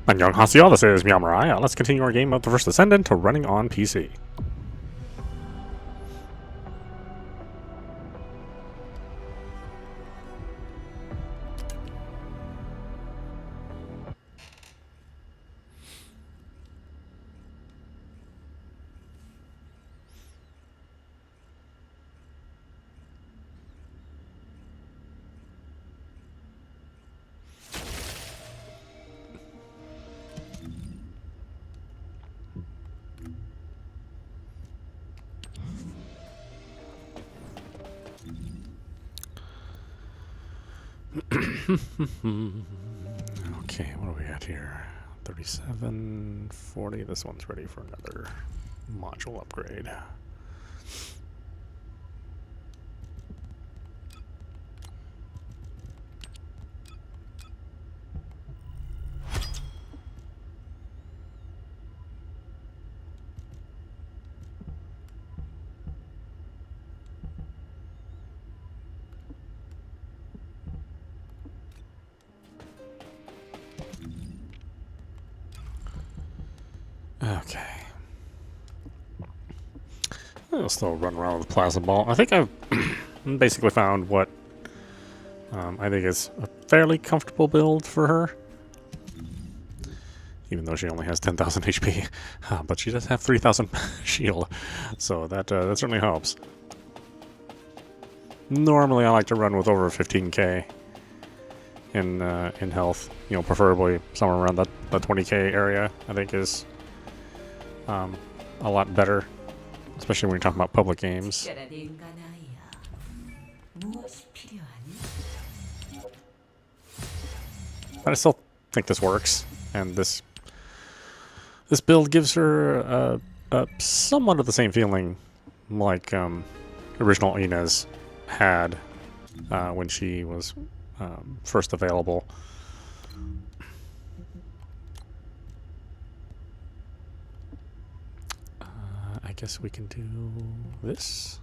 Annyeonghaseyo, this is meowmurai. Let's continue our game of the First Descendant to running on PC. Okay, what do we got here? 3740. This one's ready for another module upgrade. Okay. I'll still run around with the plasma ball. I think I've basically found what I think is a fairly comfortable build for her. Even though she only has 10,000 HP. But she does have 3,000 shield. So that certainly helps. Normally I like to run with over 15k in health. You know, preferably somewhere around the 20k area, I think is a lot better, especially when you're talking about public games. But I still think this works, and this build gives her somewhat of the same feeling like original Inez had when she was first available. I guess we can do this.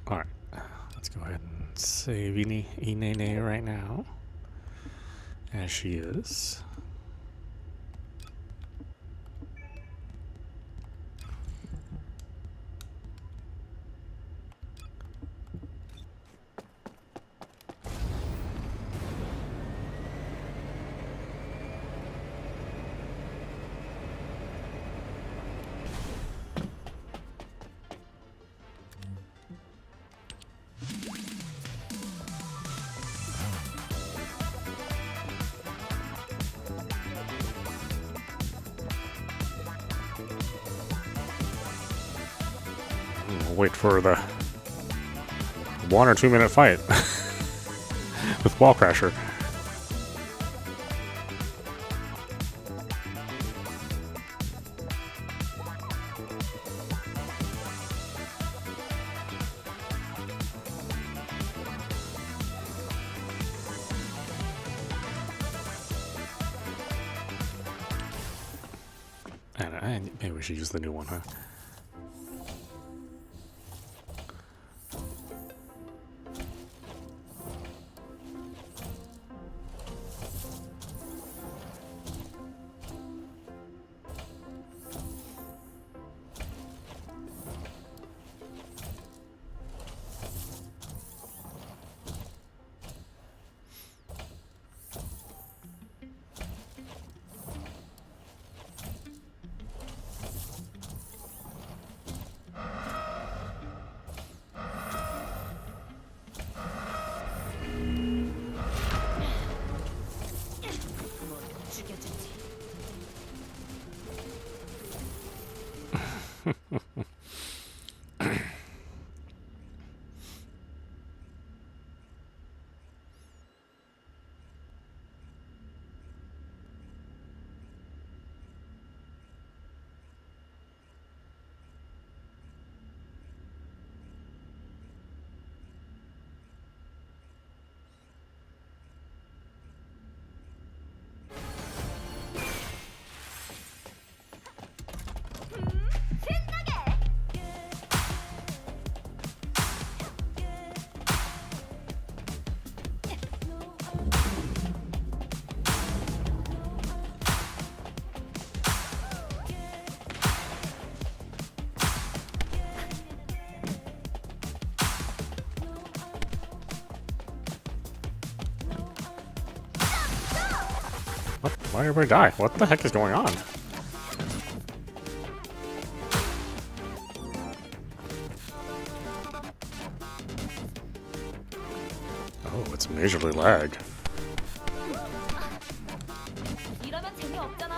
Alright, let's go ahead and save Inene right now, as she is. We'll wait for the 1 or 2 minute fight with Wall Crasher. And maybe we should use the new one, huh? Why did everybody die? What the heck is going on? Oh, it's majorly lag. 이러면 재미없잖아.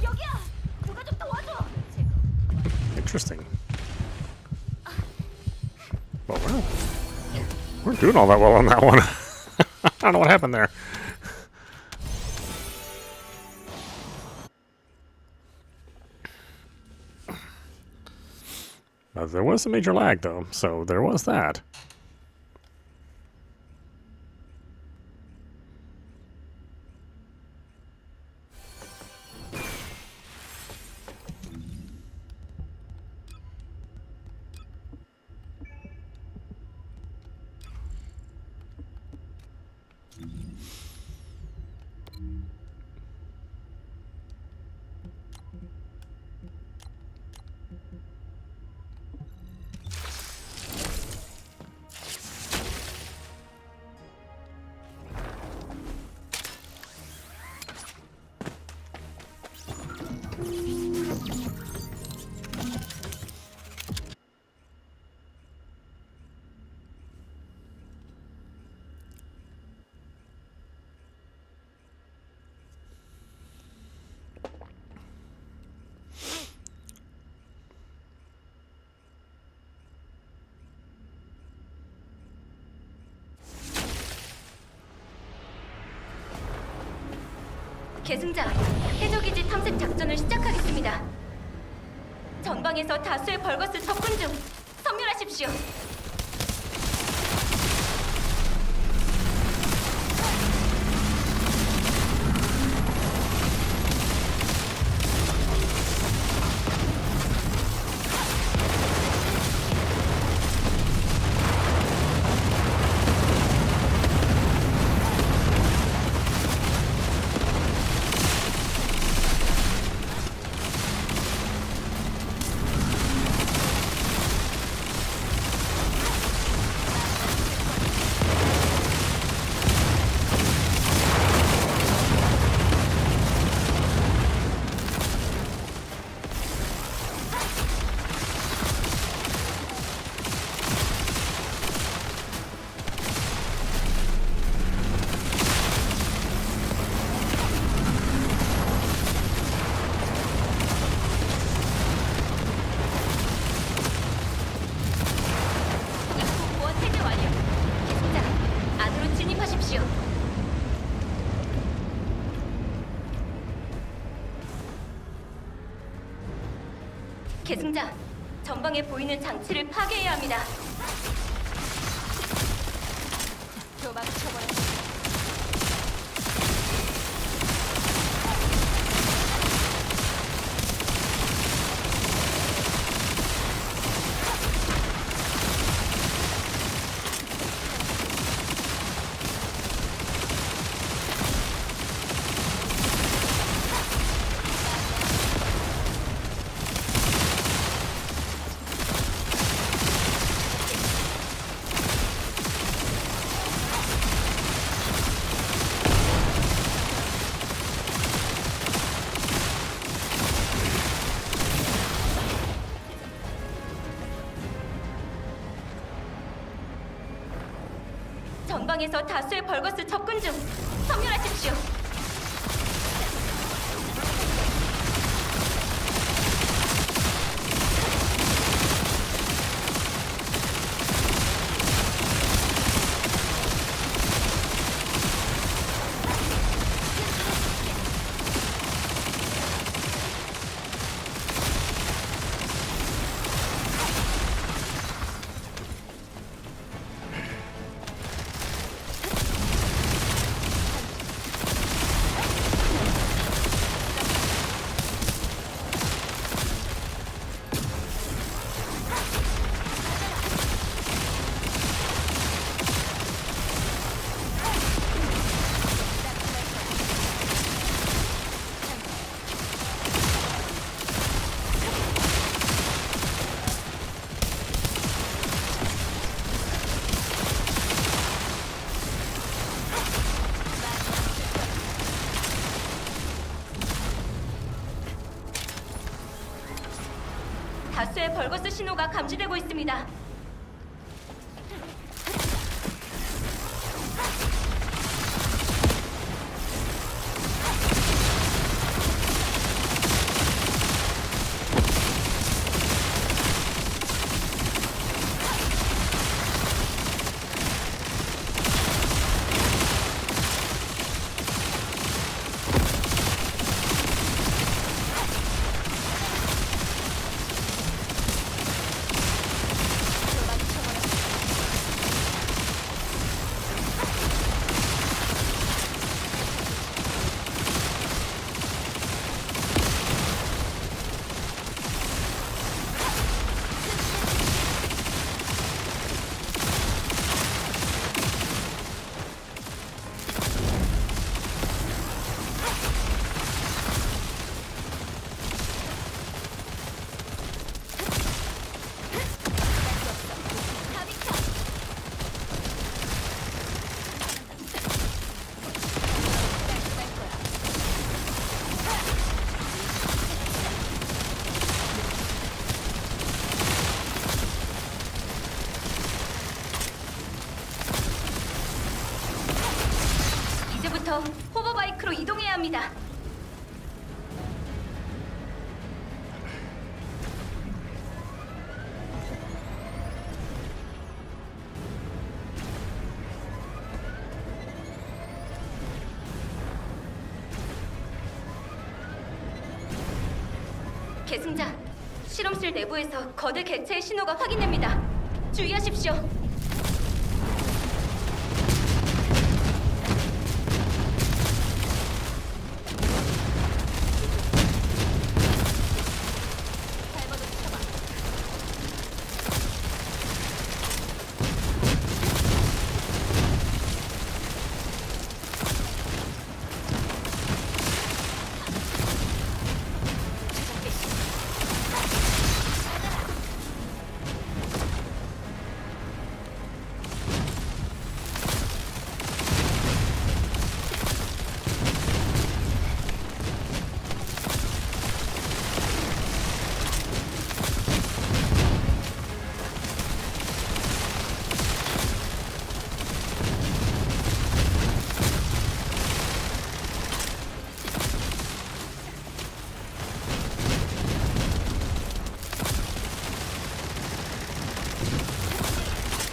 여기야. 누가 좀 도와줘. Interesting. Well, we're doing all that well on that one. I don't know what happened there. There was some major lag, though, so there was that. 계승자, 해적이지 탐색 작전을 시작하겠습니다. 전방에서 다수의 벌거스 접근 중. 섬멸하십시오. 계승자, 전방에 보이는 장치를 파괴해야 합니다. 도망쳐버려. 전방에서 다수의 벌거스 접근 중. 섬멸하십시오. 다수의 벌거스 신호가 감지되고 있습니다. 이제부터 호버바이크로 이동해야 합니다. 계승자, 실험실 내부에서 거대 객체의 신호가 확인됩니다. 주의하십시오.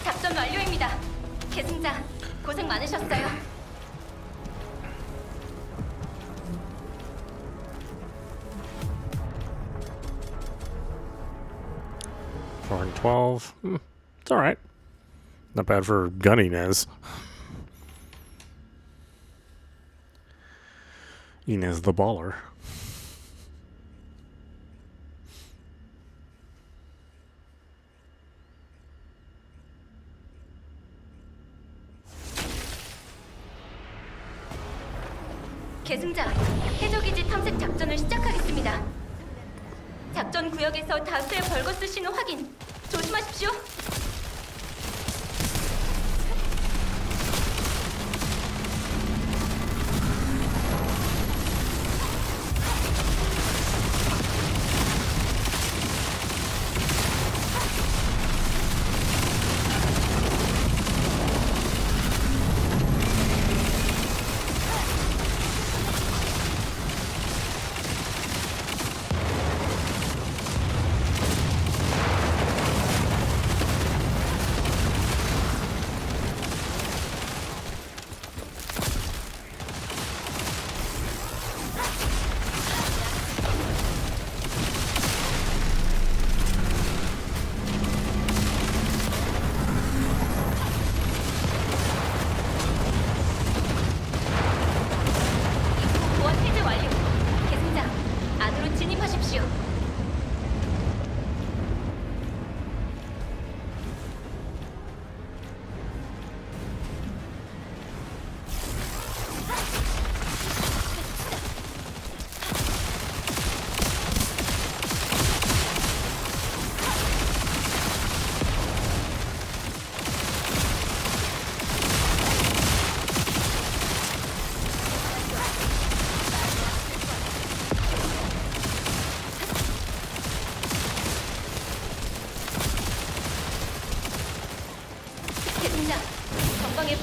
작전 완료입니다. 계승자, 고생 많으셨어요. Drawing 12. It's alright. Not bad for gun Inez. Inez the baller. 계승자, 해저기지 탐색 작전을 시작하겠습니다. 작전 구역에서 다수의 벌거스 신호 확인. 조심하십시오.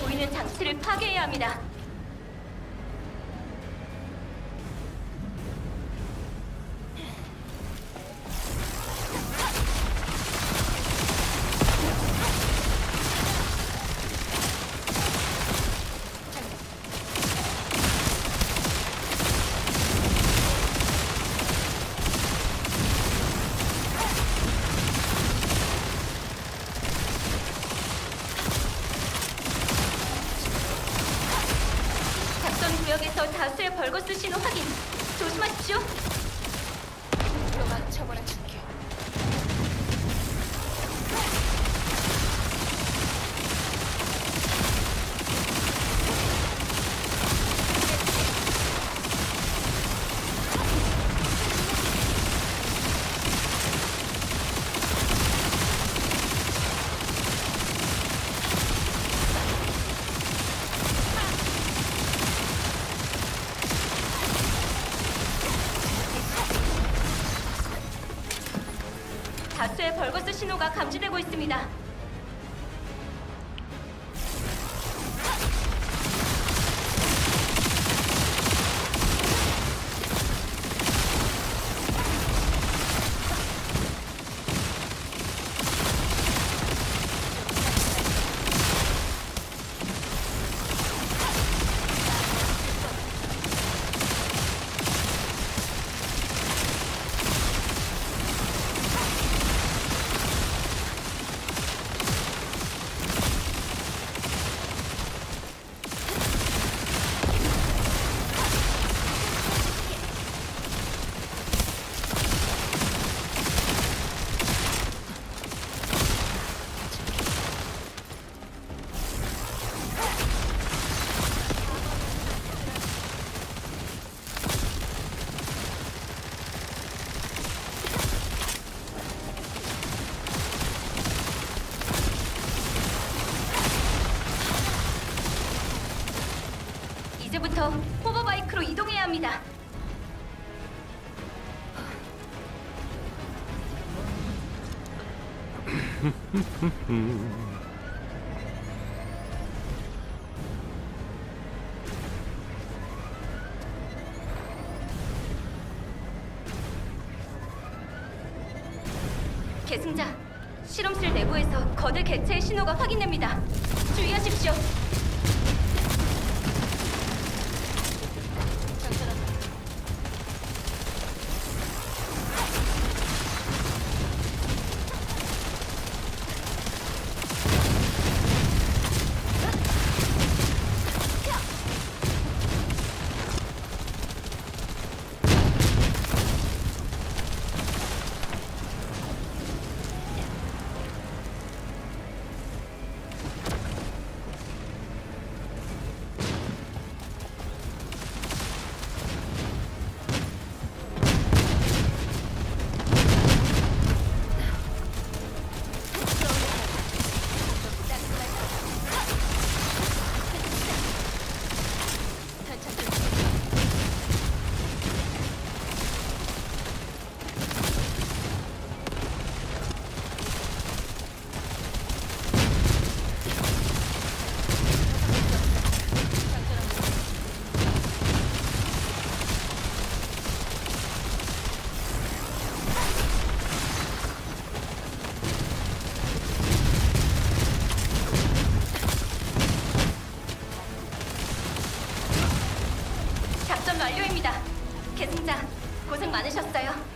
보이는 장치를 파괴해야 합니다. 작전 구역에서 다수의 벌거스 신호 확인. 조심하십시오. 도망쳐버려 줄게. 다수의 벌거스 신호가 감지되고 있습니다. 이제부터 호버바이크로 이동해야 합니다. 계승자, 실험실 내부에서 거대 개체의 신호가 확인됩니다. 주의하십시오. 작전 완료입니다. 계승자, 고생 많으셨어요.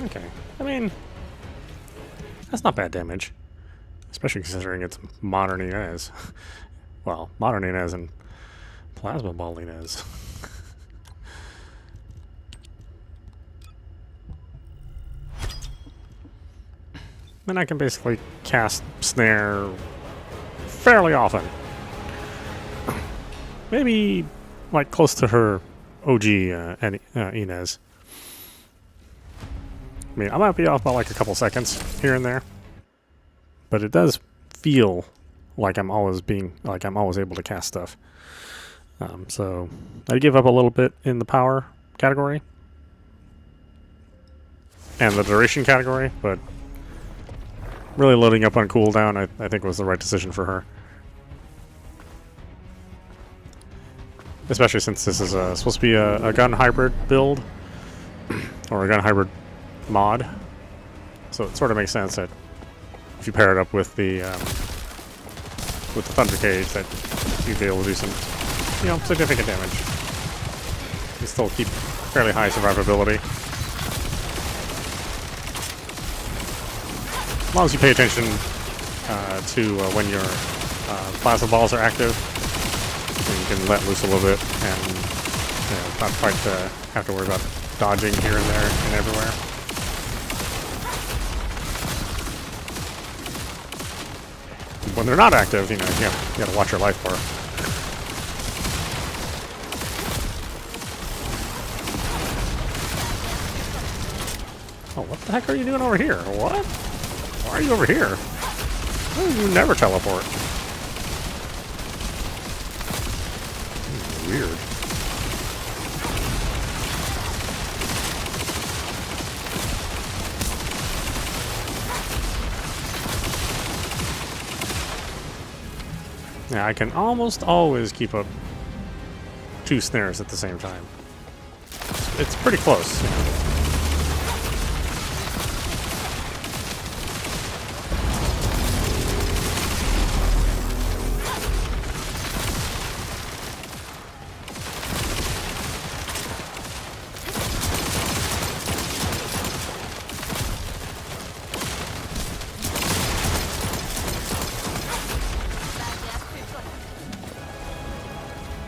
Okay. I mean, that's not bad damage. especially considering it's modern Inez. Well, modern Inez and plasma ball Inez. Then I can basically cast snare fairly often. Maybe like close to her OG Inez. I mean, I might be off by like a couple seconds here and there, but it does feel like I'm always able to cast stuff. So I give up a little bit in the power category and the duration category, but really loading up on cooldown I think was the right decision for her. Especially since this is supposed to be a gun hybrid build, or a gun hybrid mod. So it sort of makes sense that if you pair it up with the Thunder Cage, that you'd be able to do some, significant damage. You still keep fairly high survivability. As long as you pay attention to when your plasma balls are active, then you can let loose a little bit and not quite have to worry about dodging here and there and everywhere. When they're not active, you gotta watch your life bar. Oh, what the heck are you doing over here? What? Why are you over here? You never teleport. Weird. Yeah, I can almost always keep up 2 snares at the same time. It's pretty close.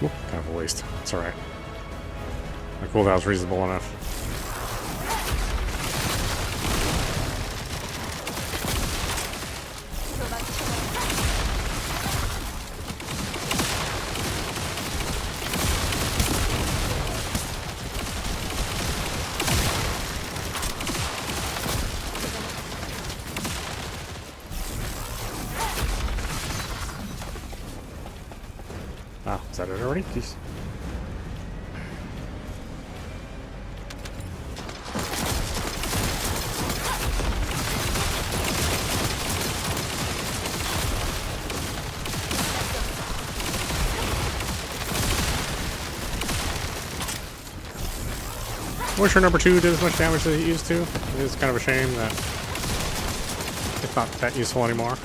Oop, kind of a waste. It's alright. My cooldown's reasonable enough. Ah, is that it already? Jeez. Wish her number 2 did as much damage as it used to. It is kind of a shame that it's not that useful anymore.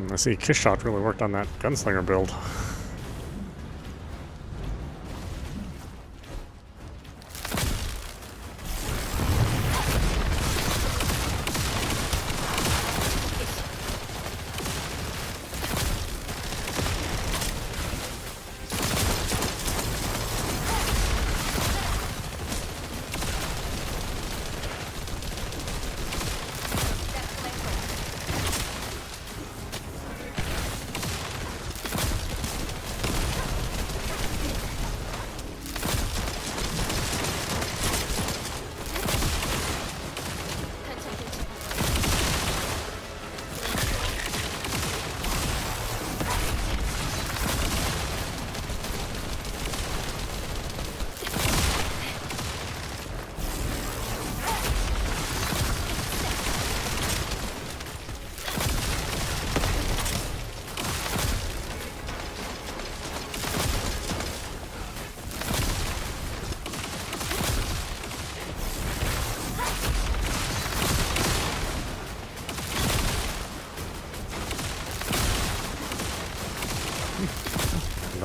I see Kiss Shot really worked on that gunslinger build.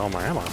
all my ammo.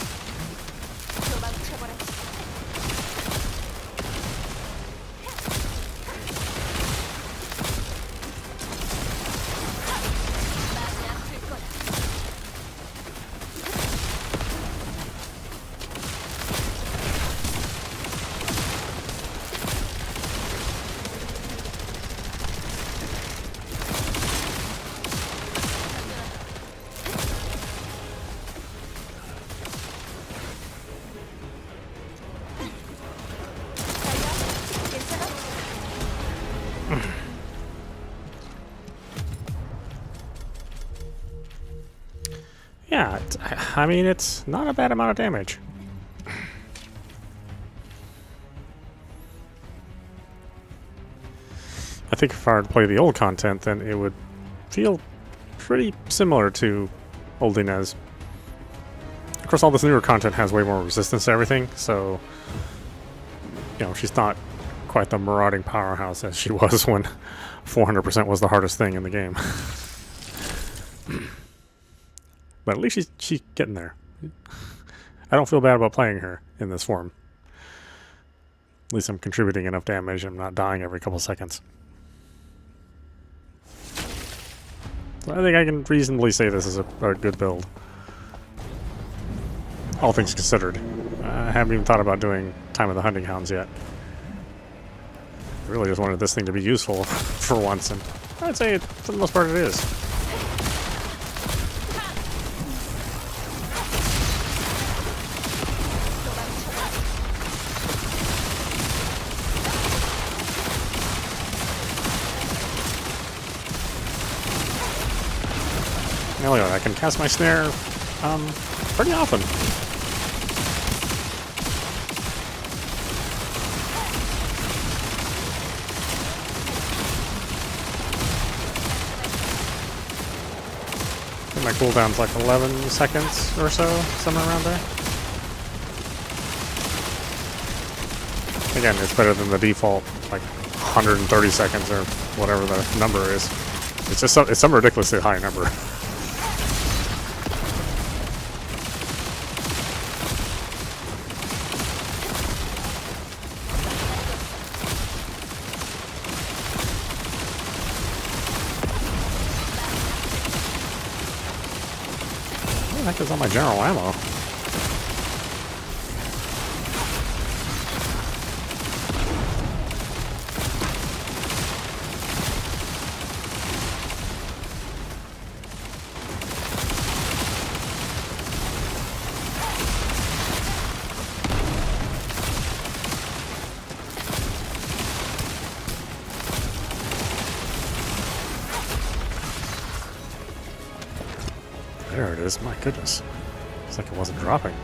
Yeah, I mean, it's not a bad amount of damage. I think if I were to play the old content, then it would feel pretty similar to old Inez. Of course, all this newer content has way more resistance to everything, so, you know, she's not quite the marauding powerhouse as she was when 400% was the hardest thing in the game. But at least she's getting there. I don't feel bad about playing her in this form. At least I'm contributing enough damage. I'm not dying every couple seconds. So I think I can reasonably say this is a good build. All things considered. I haven't even thought about doing Time of the Hunting Hounds yet. I really just wanted this thing to be useful for once, and I'd say for the most part it is. Now look at that, I can cast my snare pretty often. And my cooldown's like 11 seconds or so, somewhere around there. Again, it's better than the default, like 130 seconds or whatever the number is. It's just it's some ridiculously high number. What the heck is all my general ammo? There it is, my goodness. It's like it wasn't dropping.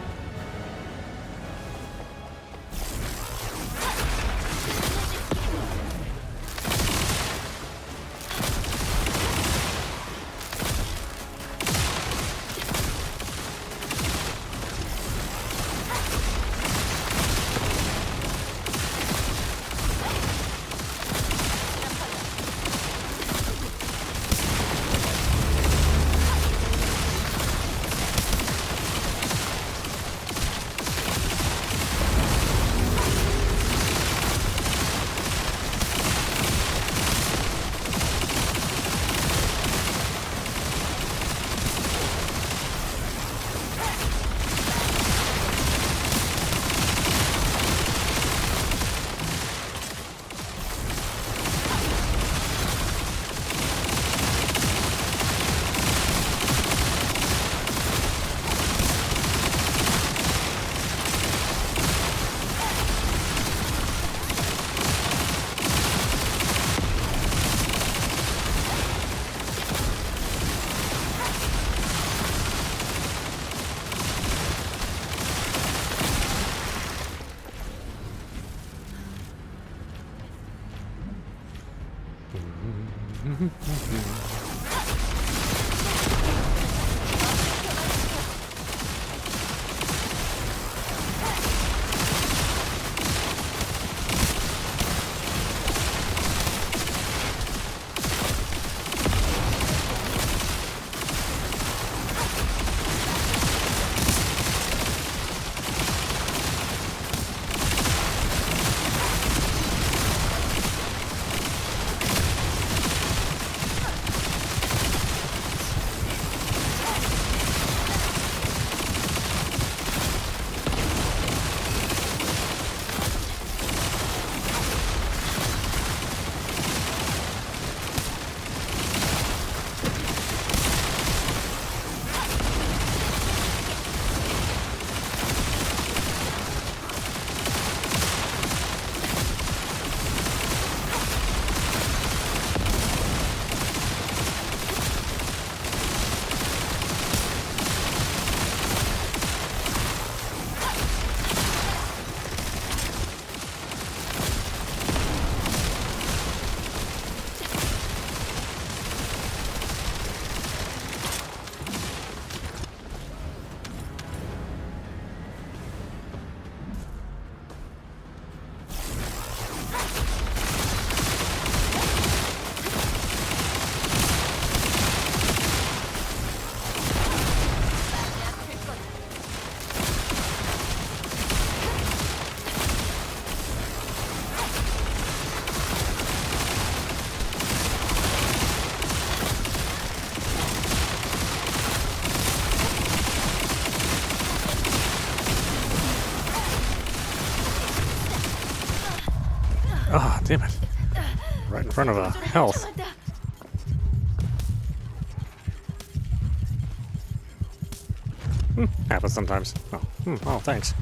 Ah, damn it. Right in front of a health. Happens sometimes. Oh, thanks.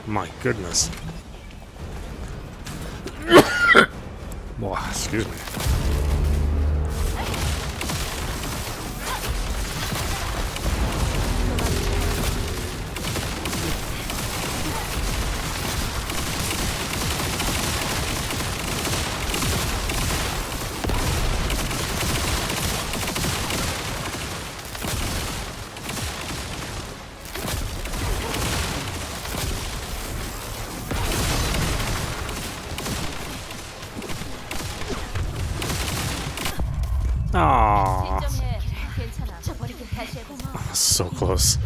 My goodness. Wow, excuse me. Aww. So close.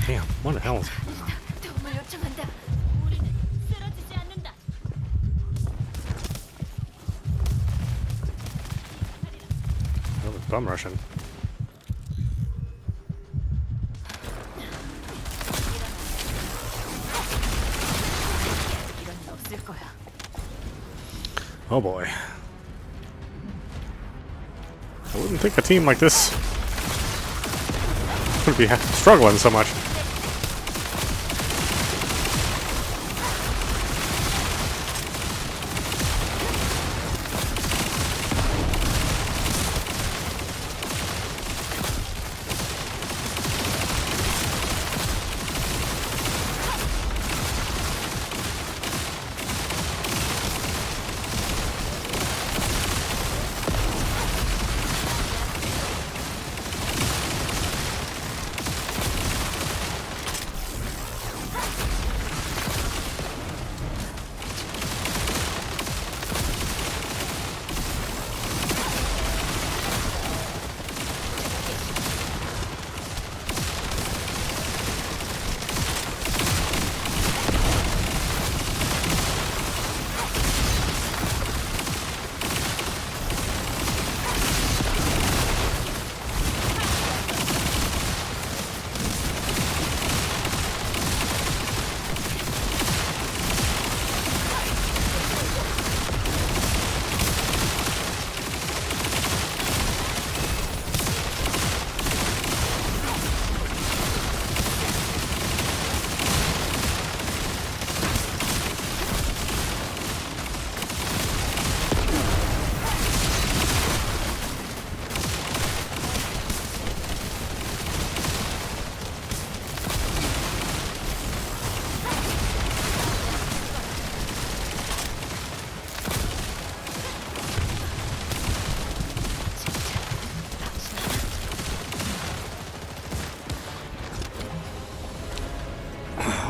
Damn, what the hell is... That was bum rushing. Oh boy. I wouldn't think a team like this would be struggling so much.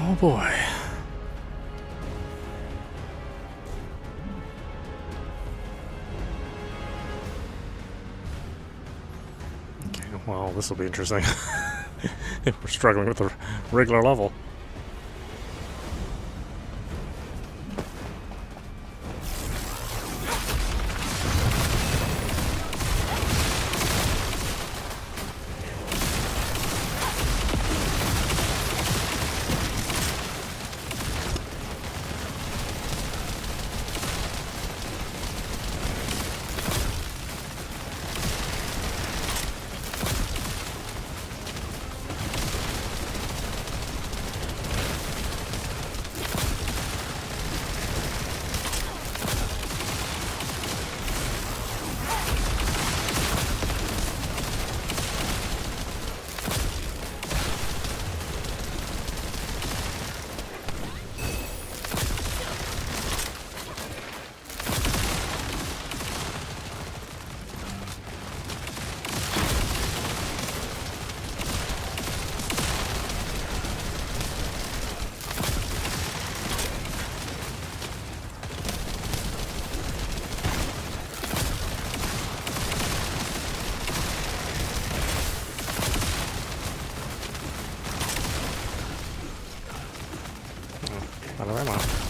Oh boy. Okay, well, this will be interesting. If we're struggling with the regular level. Out of ammo.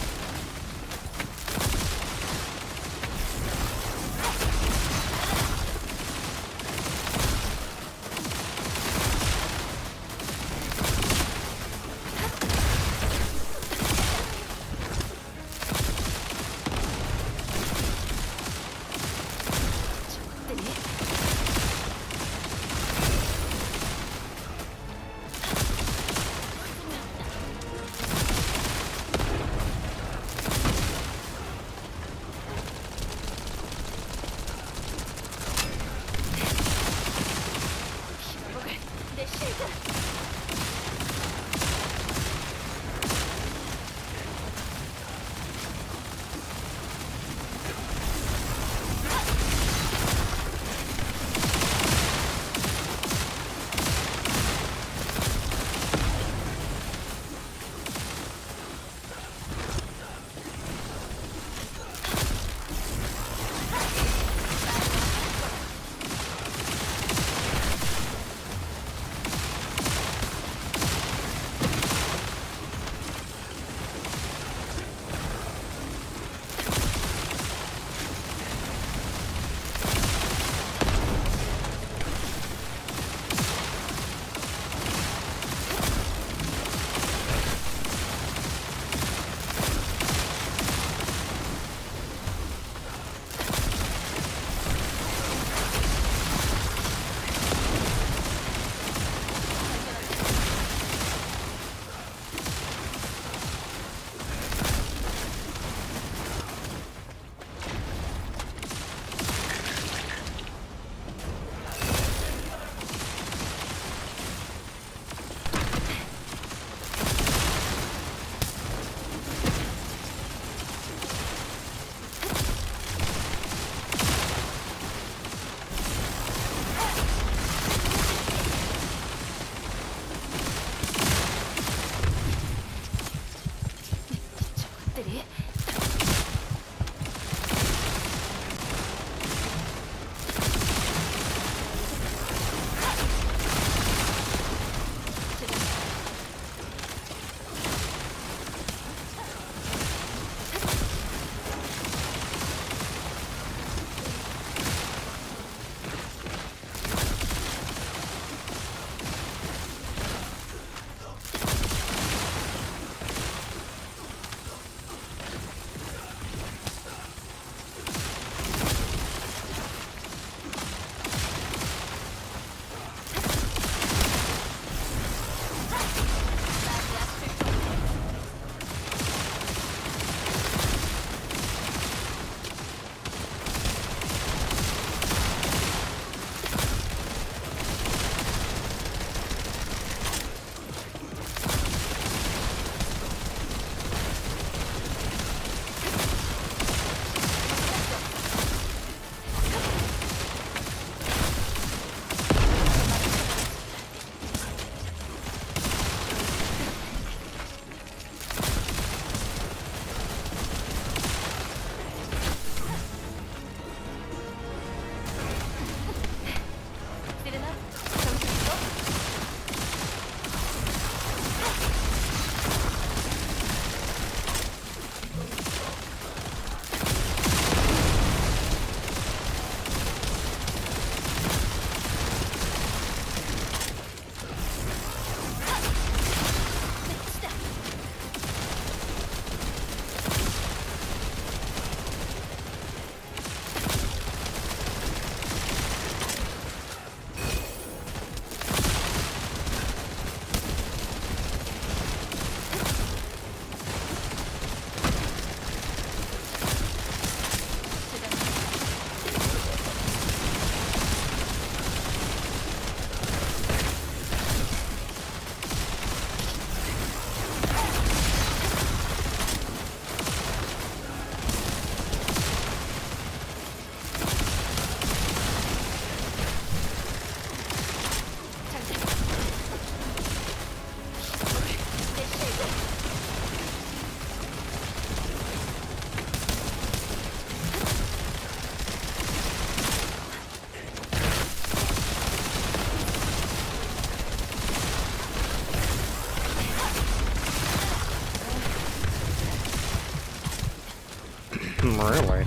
Really?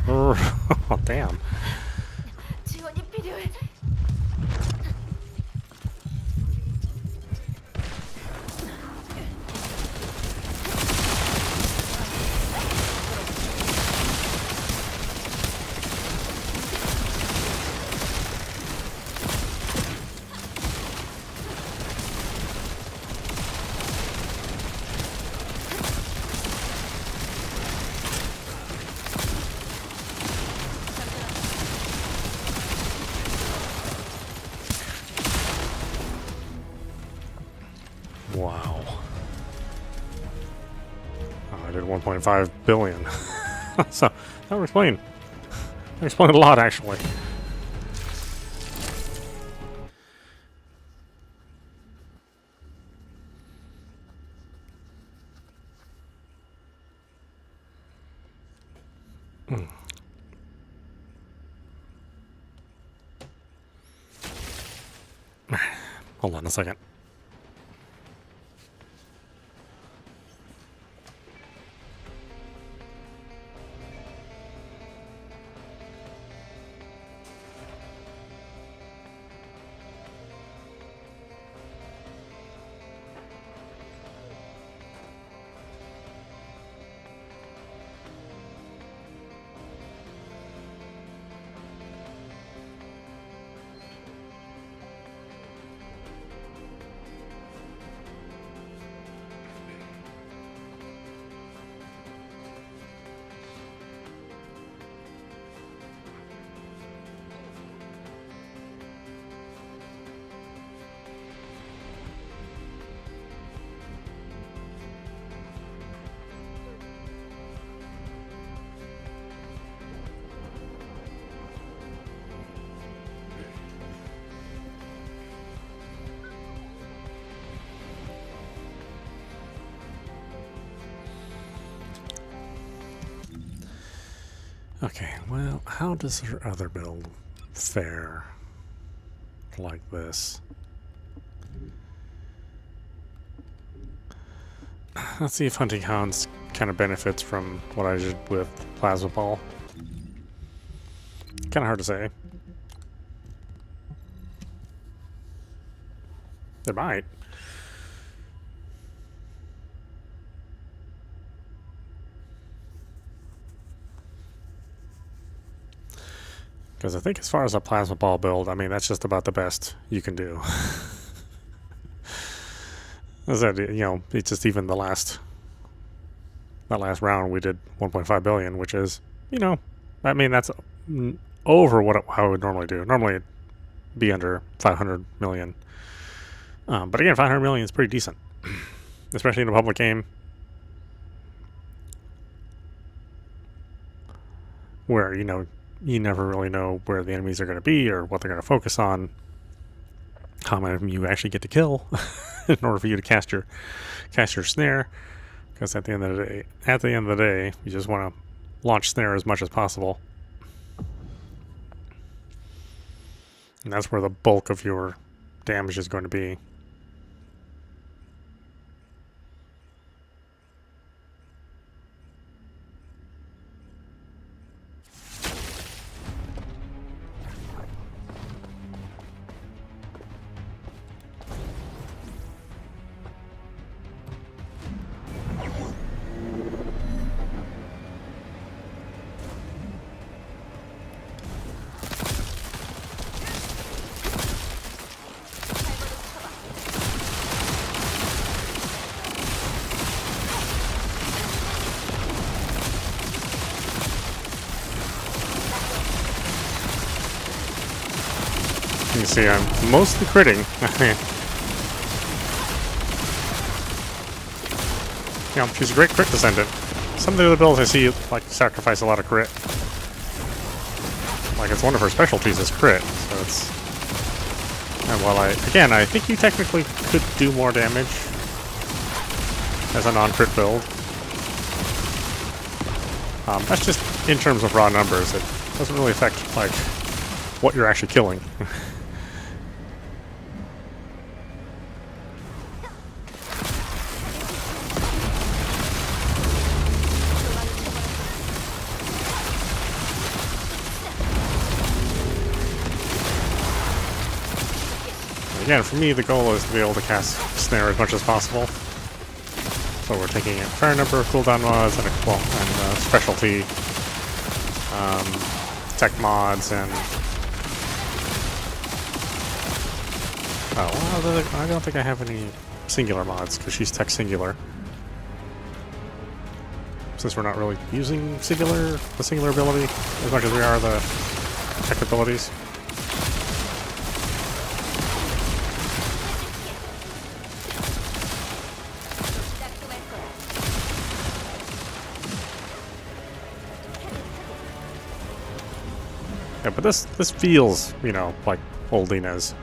Oh, damn. 지원이 필요해. Wow. Oh, I did 1.5 billion. So that would explain. That explained a lot, actually. Hold on a second. Okay, well, how does her other build fare like this? Let's see if Hunting Hounds kind of benefits from what I did with Plasma Ball. Kind of hard to say. It might. Because I think as far as a Plasma Ball build, I mean, that's just about the best you can do. As that, you know, it's just even that last round we did 1.5 billion, which is, you know, I mean, that's over how I would normally do. Normally it'd be under 500 million. But again, 500 million is pretty decent, especially in a public game where, you know, you never really know where the enemies are going to be or what they're going to focus on, how many of them you actually get to kill in order for you to cast your snare. Because at the end of the day, you just want to launch snare as much as possible, and that's where the bulk of your damage is going to be. You see, I'm mostly critting. You know, she's a great crit descendant. Some of the other builds I see like sacrifice a lot of crit. Like it's one of her specialties is crit, so it's. And while I think you technically could do more damage as a non-crit build. That's just in terms of raw numbers. It doesn't really affect like what you're actually killing. again, for me, the goal is to be able to cast Snare as much as possible. So we're taking a fair number of cooldown mods and specialty tech mods and... Oh, well, I don't think I have any singular mods, because she's tech singular. Since we're not really using the singular ability, as much as we are the tech abilities. Yeah, but this feels, you know, like old Inez.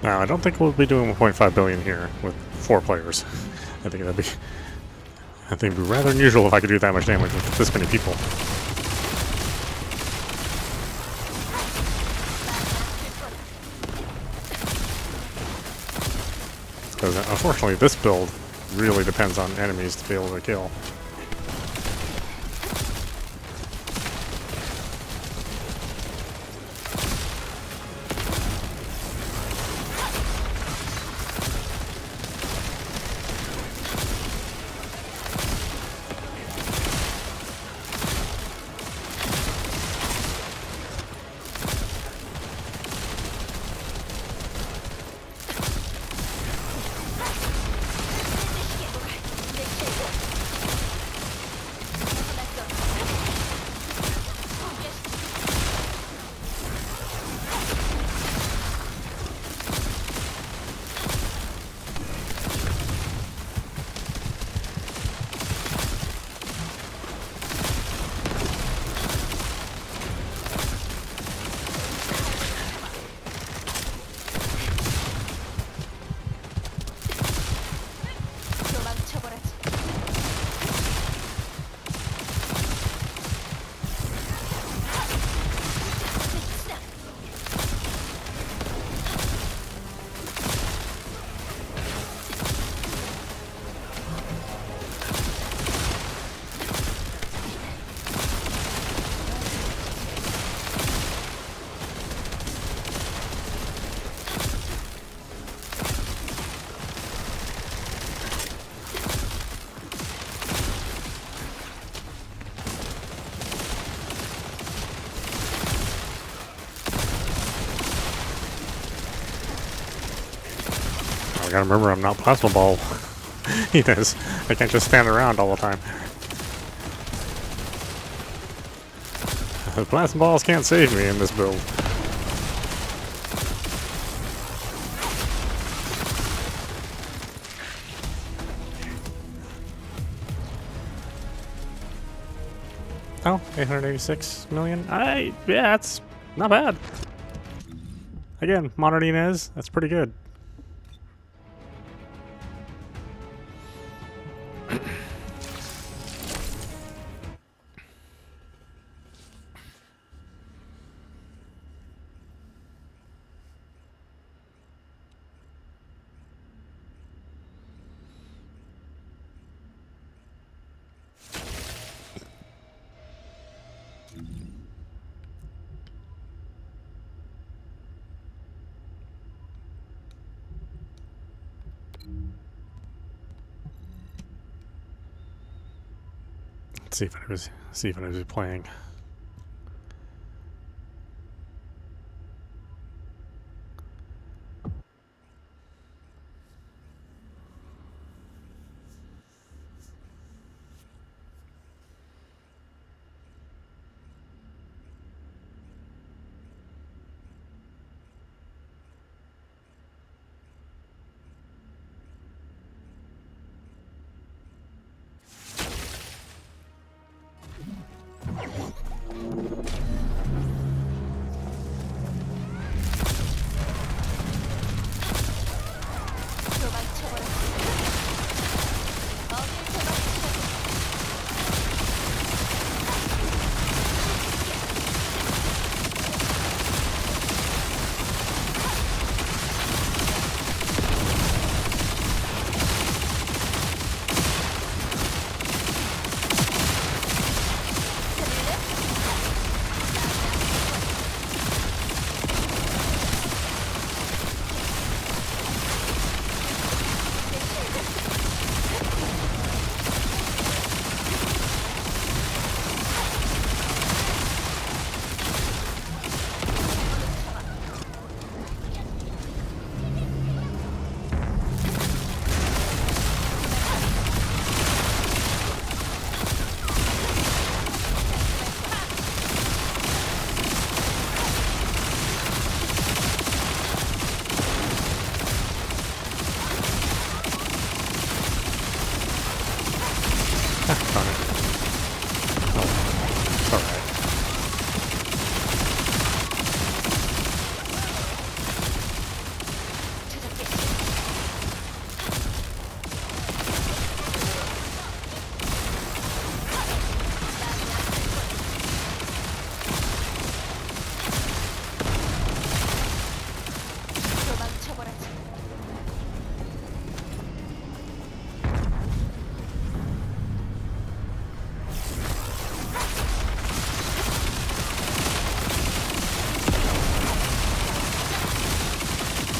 Now, I don't think we'll be doing 1.5 billion here with 4 players. I think it'd be rather unusual if I could do that much damage with this many people. Because unfortunately, this build really depends on enemies to be able to kill. I gotta remember I'm not plasma ball. He does. I can't just stand around all the time. The plasma balls can't save me in this build. Oh, 886 million. Yeah, that's not bad. Again, modern Inez, that's pretty good. Let's see if I was playing. Darn it. Oh, it's alright.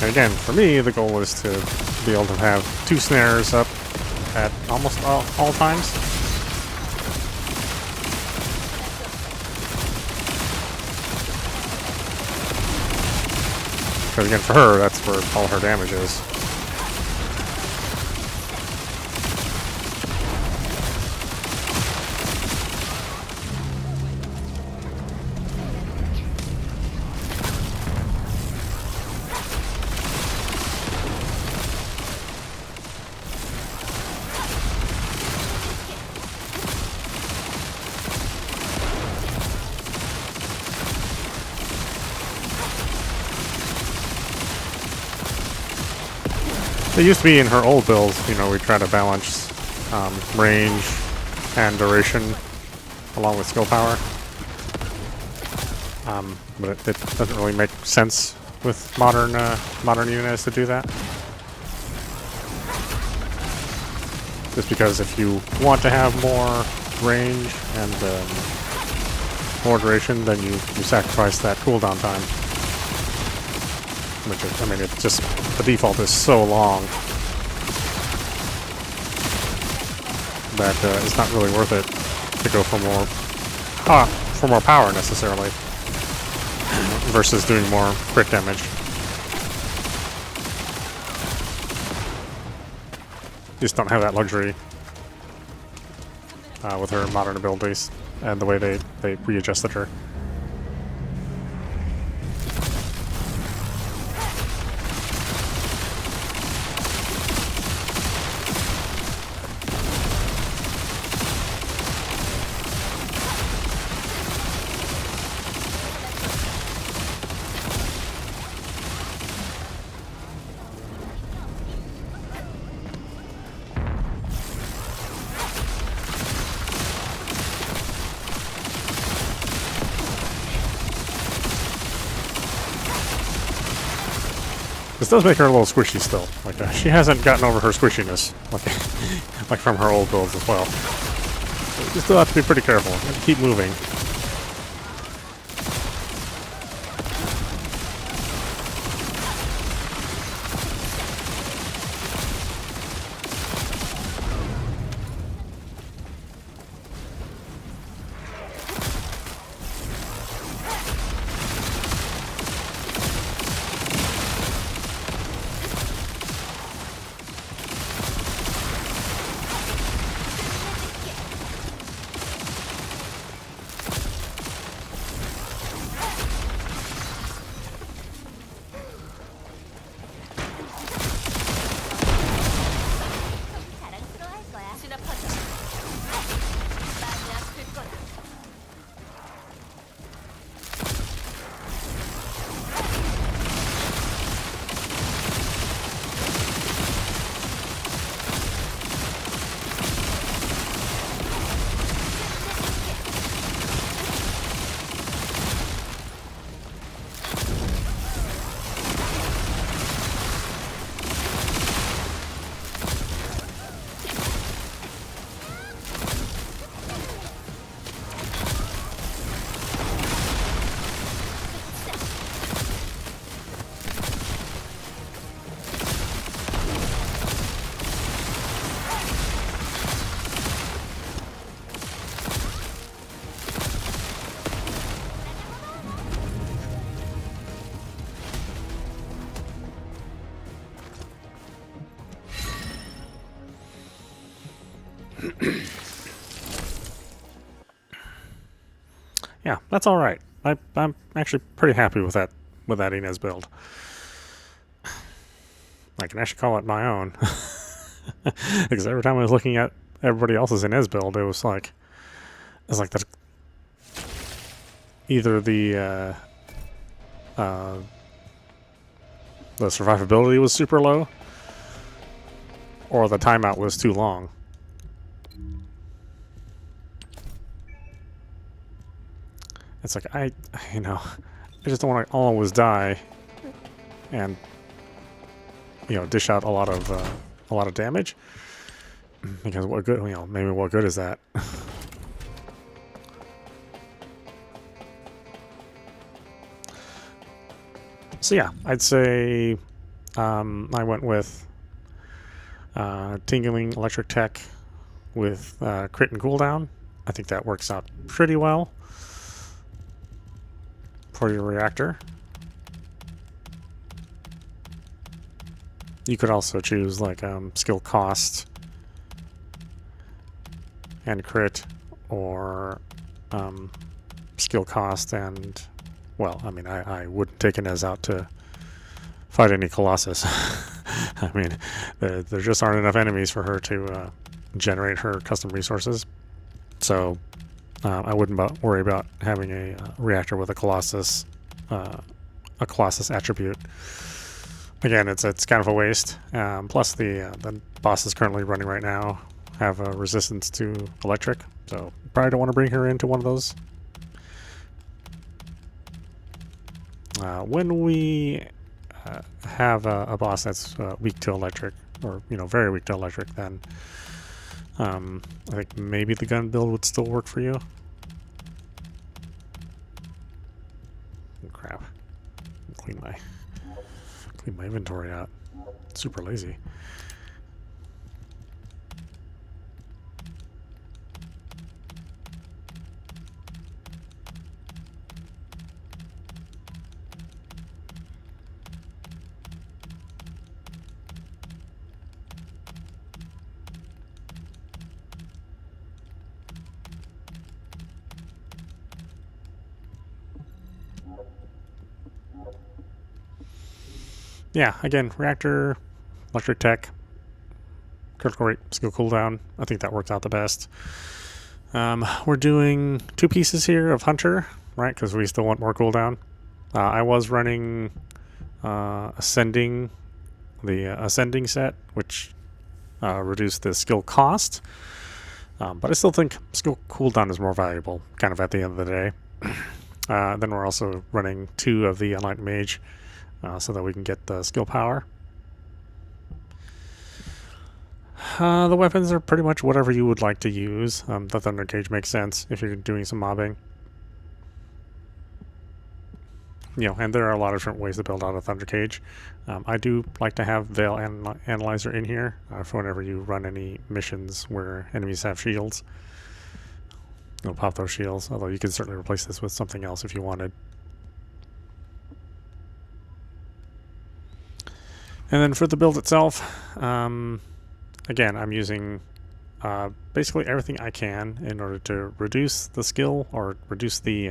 And again, for me, the goal is to be able to have 2 snares up at almost all times. Because again, for her, that's where all her damage is. It used to be in her old builds, you know, we try to balance range and duration along with skill power. But it doesn't really make sense with modern units to do that. Just because if you want to have more range and more duration, then you sacrifice that cooldown time. Which is, I mean, it's just, the default is so long that it's not really worth it to go for more power necessarily versus doing more crit damage. just don't have that luxury with her modern abilities and the way they readjusted her. This does make her a little squishy still. Like she hasn't gotten over her squishiness, like from her old builds as well. So you still have to be pretty careful and keep moving. Yeah, that's all right. I'm actually pretty happy with that Inez build. I can actually call it my own. Because every time I was looking at everybody else's Inez build, it was like the either the survivability was super low, or the timeout was too long. It's like I just don't want to always die, and dish out a lot of damage. Because what good? Maybe what good is that? So yeah, I'd say I went with Tingling Electric Tech with crit and cooldown. I think that works out pretty well for your reactor. You could also choose like skill cost and crit, or skill cost and, well, I mean, I wouldn't take Inez out to fight any Colossus. I mean, there just aren't enough enemies for her to generate her custom resources. So I wouldn't worry about having a reactor with a Colossus attribute. Again, it's kind of a waste. Plus, the bosses currently running right now have a resistance to electric, so probably don't want to bring her into one of those. When we have a boss that's weak to electric, or very weak to electric, then I think maybe the gun build would still work for you. Oh, crap! Clean my inventory out. Super lazy. yeah, again, reactor, electric tech, critical rate, skill cooldown. I think that worked out the best. We're doing 2 pieces here of hunter, right? Because we still want more cooldown. I was running ascending, the ascending set, which reduced the skill cost. But I still think skill cooldown is more valuable, kind of at the end of the day. Then we're also running 2 of the Enlightened Mage, so that we can get the skill power. The weapons are pretty much whatever you would like to use. The Thunder Cage makes sense if you're doing some mobbing. And there are a lot of different ways to build out a Thunder Cage. I do like to have Veil Analyzer in here for whenever you run any missions where enemies have shields. It'll pop those shields, although you can certainly replace this with something else if you wanted. And then for the build itself, again, I'm using basically everything I can in order to reduce the skill, or reduce the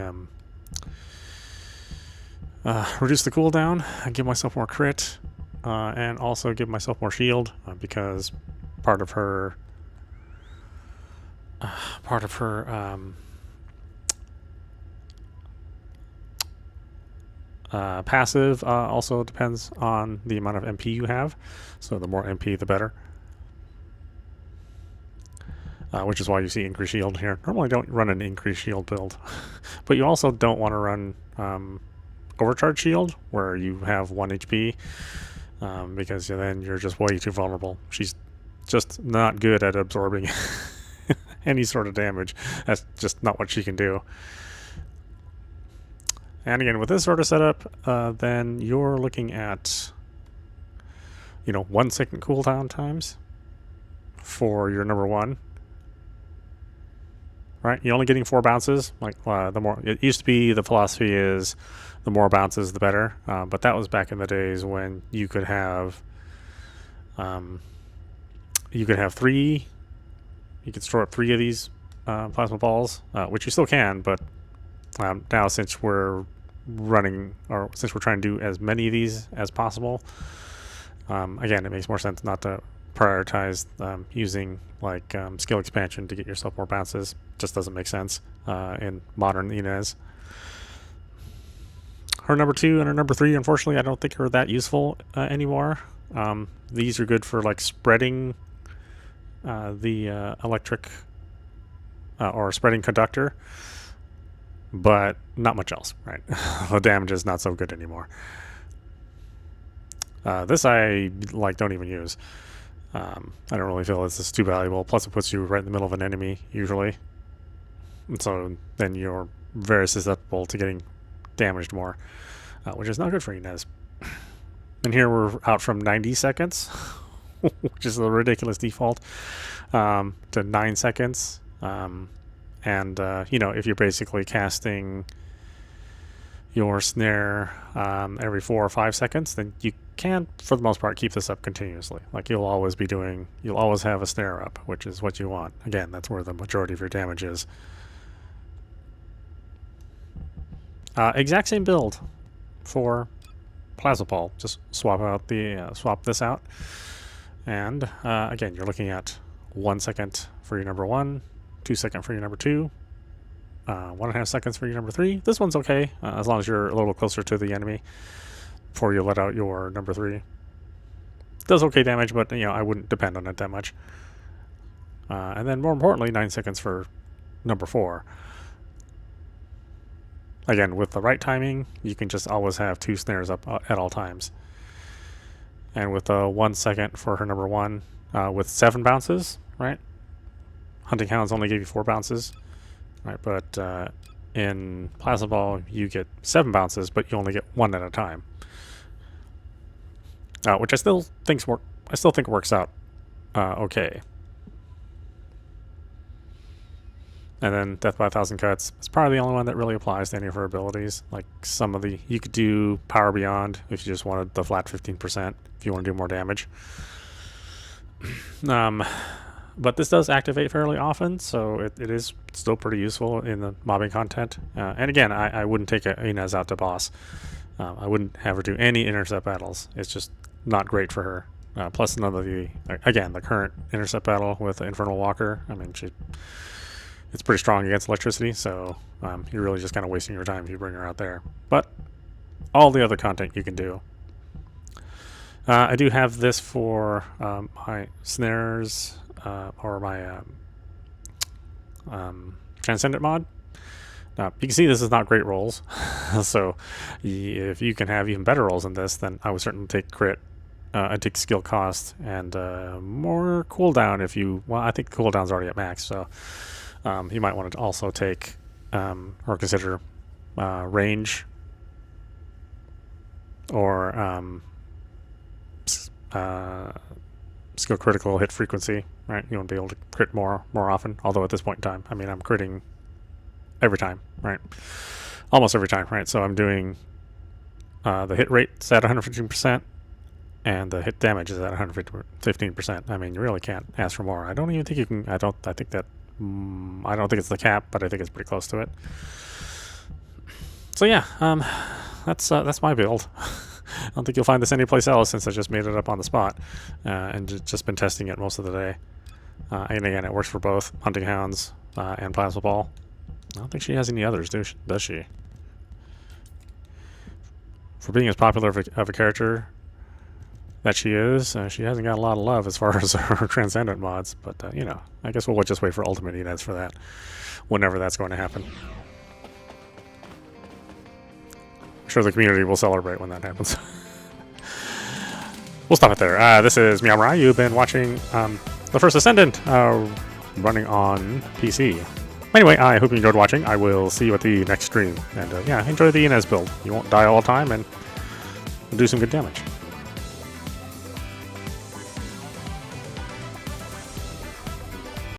cooldown, and give myself more crit, and also give myself more shield, because part of her passive also depends on the amount of MP you have. So the more MP, the better. Which is why you see increased shield here. Normally don't run an increased shield build, but you also don't want to run overcharge shield where you have 1 HP, because then you're just way too vulnerable. She's just not good at absorbing any sort of damage. That's just not what she can do. And again, with this sort of setup, then you're looking at 1 second cooldown times for your number 1. Right, you're only getting 4 bounces. Like the more it used to be, the philosophy is the more bounces, the better. But that was back in the days when you could have 3. You could store up 3 of these plasma balls, which you still can. But now, since we're trying to do as many of these as possible, again, it makes more sense not to prioritize using like skill expansion to get yourself more bounces. Just doesn't make sense in modern Inez. Her number 2 and her number 3, unfortunately, I don't think are that useful anymore. These are good for like spreading the electric or spreading conductor, but not much else, right? The damage is not so good anymore. This I don't even use. I don't really feel this is too valuable. Plus, it puts you right in the middle of an enemy usually, and so then you're very susceptible to getting damaged more, which is not good for Inez. And here we're out from 90 seconds, which is a ridiculous default, to 9 seconds. If you're basically casting your snare every 4 or 5 seconds, then you can, for the most part, keep this up continuously. Like you'll always have a snare up, which is what you want. Again, that's where the majority of your damage is. Exact same build for Plasma Ball. Just swap this out, and again, you're looking at 1 second for your number 1, 2 seconds for your number 2, 1.5 seconds for your number 3. This one's okay, as long as you're a little closer to the enemy before you let out your number 3. Does okay damage, but I wouldn't depend on it that much. And then more importantly, 9 seconds for number 4. Again, with the right timing, you can just always have 2 snares up at all times. And with 1 second for her number 1, with 7 bounces, right? Hunting Hounds only give you 4 bounces, right? But in Plasma Ball, you get 7 bounces, but you only get 1 at a time. Which I still think works out okay. And then Death by 1,000 Cuts. It's probably the only one that really applies to any of her abilities. Like you could do Power Beyond if you just wanted the flat 15%, if you want to do more damage. But this does activate fairly often, so it is still pretty useful in the mobbing content. And again, I wouldn't take Inez out to boss. I wouldn't have her do any intercept battles. It's just not great for her. Plus, none of the current intercept battle with the Infernal Walker. I mean, it's pretty strong against electricity, so you're really just kind of wasting your time if you bring her out there. But all the other content you can do. I do have this for my snares or my Transcendent mod. Now, you can see this is not great rolls, so if you can have even better rolls than this, then I would certainly take crit. I'd take skill cost and more cooldown if you... Well, I think cooldown's already at max, so you might want to also take or consider range or skill critical hit frequency, right? You want to be able to crit more often, although at this point in time, I mean, I'm critting every time, right? Almost every time, right? So I'm doing the hit rate's at 115%, and the hit damage is at 115%. I mean, you really can't ask for more. I don't even think you can. I don't think it's the cap, but I think it's pretty close to it. So yeah, that's my build. I don't think you'll find this anyplace else since I just made it up on the spot and just been testing it most of the day. And again, it works for both Hunting Hounds and Plasma Ball. I don't think she has any others, does she? For being as popular of a character that she is, she hasn't got a lot of love as far as her Transcendent mods. But, you know, I guess we'll just wait for Ultimate Events for that, whenever that's going to happen. I'm sure the community will celebrate when that happens. We'll stop it there. This is meowmurai. You've been watching the First Descendant running on PC. Anyway, I hope you enjoyed watching. I will see you at the next stream. And yeah, enjoy the Inez build. You won't die all the time and do some good damage.